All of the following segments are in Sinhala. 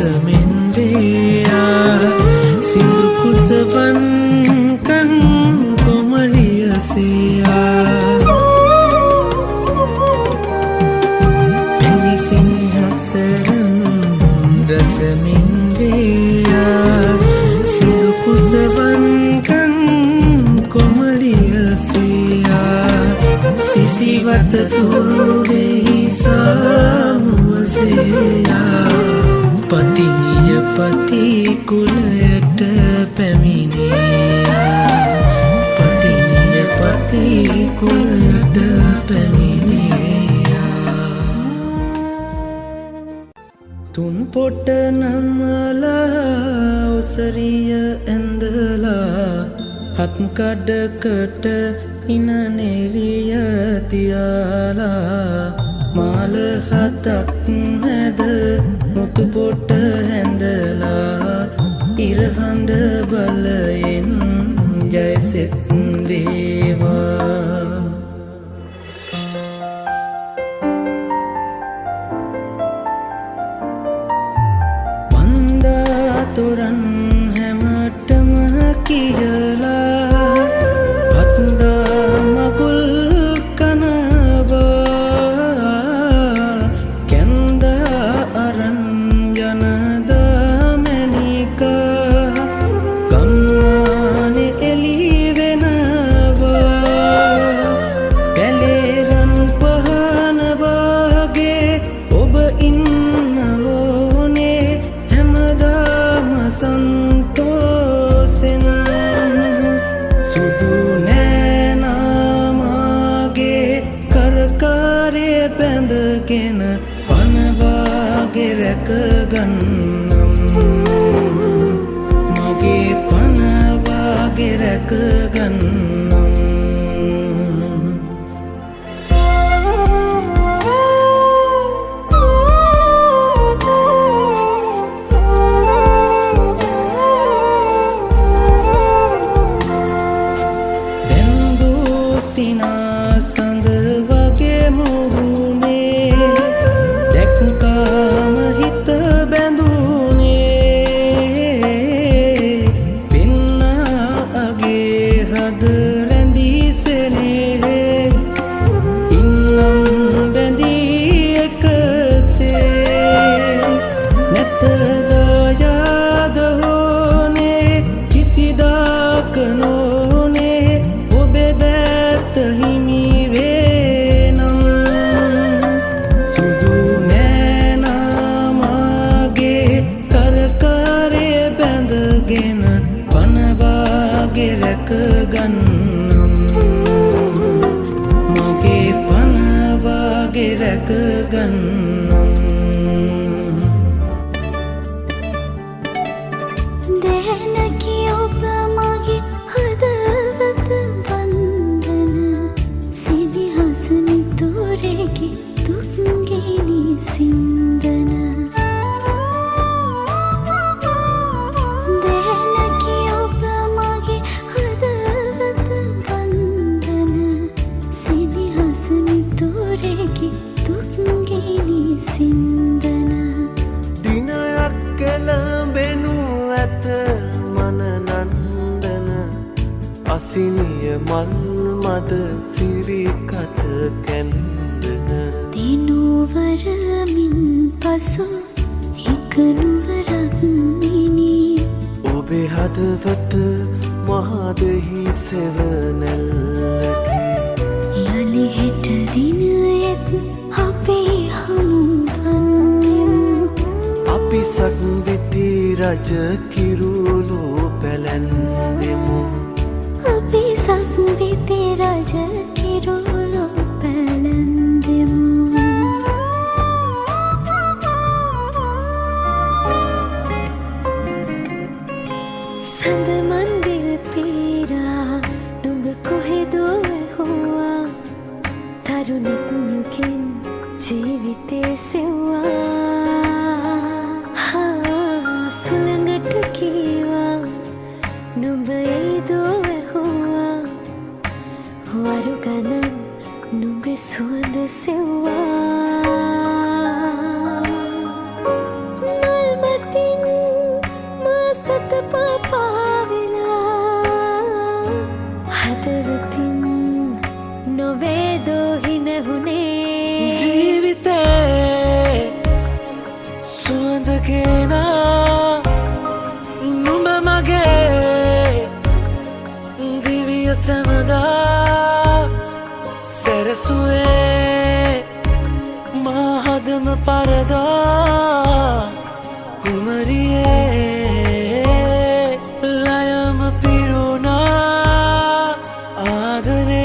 රසමෙන් වේයා සිඳු කුසවන් කන් කොමලියසයා පැනිසින් හසරන් රසමෙන් වේයා සිඳු කුසවන් කන් කොමලියසයා සිසිවත තුරුරෙහි සාමුවසයා පතිනිය පති කුලයට පැමිණියා පතිනිය පති කුලයට පැමිණියා තුන් පොට නම්මලා ඔසරිය ඇඳලා හත් කඩකට ඉන නෙරිය තියාලා මාල හතක් නැද මුතු පොට හැඳලා ඉරහඳ බලයෙන් ජයසෙත් වේවා වන්දා තොරන් හැමටම කියලා හත්දා මකුල් කනවා කැන්දා අරන් යනදා මැනිකා ගම්මානෙ එලි වෙනවා පැලේරන් පහන වගේ ඔබ ඉන්නවෝනේ හැමදාම සන්තෝසෙන් සුදු නෑනාමාගේ කරකාරය බැඳගෙන පනවාගේ රැකගන්නම් මගේ පනවාගේ රැකගන්නම් සිනාසඳ වගේ මුහුණේ දැක්කාම හිත බැඳුනේ පින්නා අගේ හද රැඳී සෙනේ ඉන්නම් බැඳී එකසේ නැත දයාද හෝනේ කිසිදාක නොනේ ඔබේ හිමි වේනම් සුදු නෑනාමාගේ කරකාරය බැඳගෙන පනවාගේ රැකගන්නම් මගේ පනවාගේ රැකගන්නම් දැනකි ඔබ මගේ හදවත තුරෙකි දුක්ගිනි සින්දන දැනකි ඔබ මගේ හදවත වන්දන සිදිහසනි තුරෙකි දුක්ගිනි සින්දන දිනයක් කෙළඹෙනු ඇත මන නන්දන අසිනිය මල් මද සිරිකත කැන්දන දිනුවරමින් පසු එක නුවරක් මිනී ඔබේ හදවත මහදෙහි සෙවනැල්ලකි යළි හෙට දිනයෙත් අපේ හමු වන්නෙමු අපි සක්විති රජ කිරුළු පැලැන්දෙමු අපි සක්විති රජ කිරුළු පැලැන්දෙමු සඳ මන්දිර පීරා නුඹ කොහෙදෝ ඇහුවා තරුණෙක්නකින් ජීවිතේ සෙව්වා සුළඟට කීවා නුඹ එයිදෝ ඇහුවා වරු ගණන් නුඹේ සුවඳ සෙව්වා මල්මති මරියේ ලයම පිරුණා ආදරේ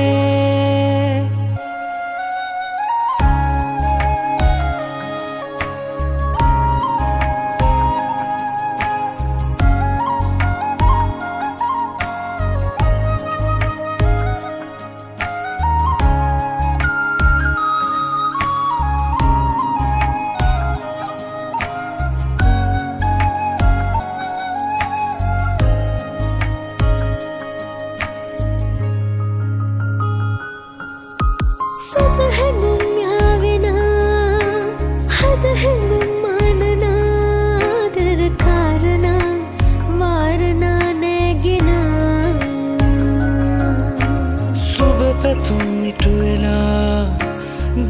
පැතුම් ඉටු වෙලා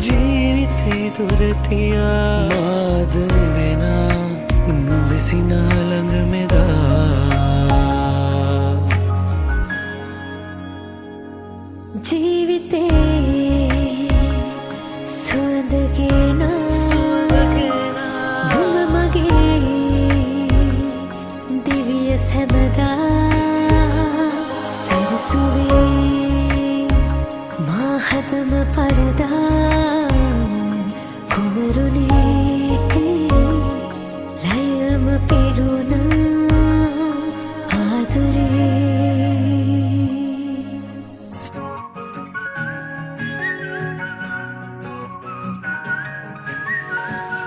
ජීවිතේ දුරතියා මාදන වෙන නුඹසිනා ළඟ මෙදා ජීවිතේ සුවඳගෙන නුඹ මගේ දිවිය සැමදා සැරසුවේ මාහතම පරදා කුමරුනේ ලයම පිරුණා ආදරේ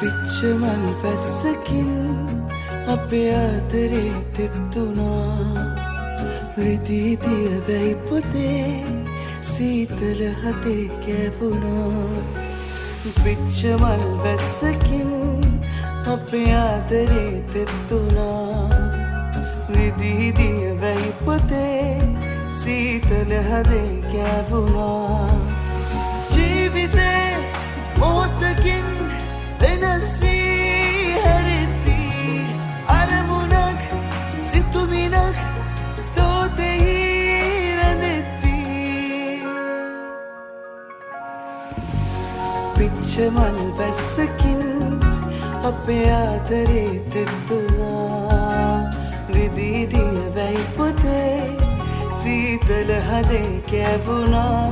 පිච්චමල් වැස්සකින් අපේ ආදරේ තෙත්තුනා රිදී දිය වැයි පොතේ සීතල හතේ කැවුණා පිච්චමල් වැස්සකින් අපේ ආදරේ තෙත්තුනා රිදී දිය වැයි පොතේ සීතල හදේ කැවුණා ජීවිතේ මොහොතකින් වෙනස් වී හැරෙති අරමුණක් සිතුමිනක් තෝතෙහි රැඳෙති පිච්චමල් වැස්සකින් අපේ ආදරේ තෙත්තුනා රිදී දිය වැයි පොතේ සීතල හදේ කැවුණා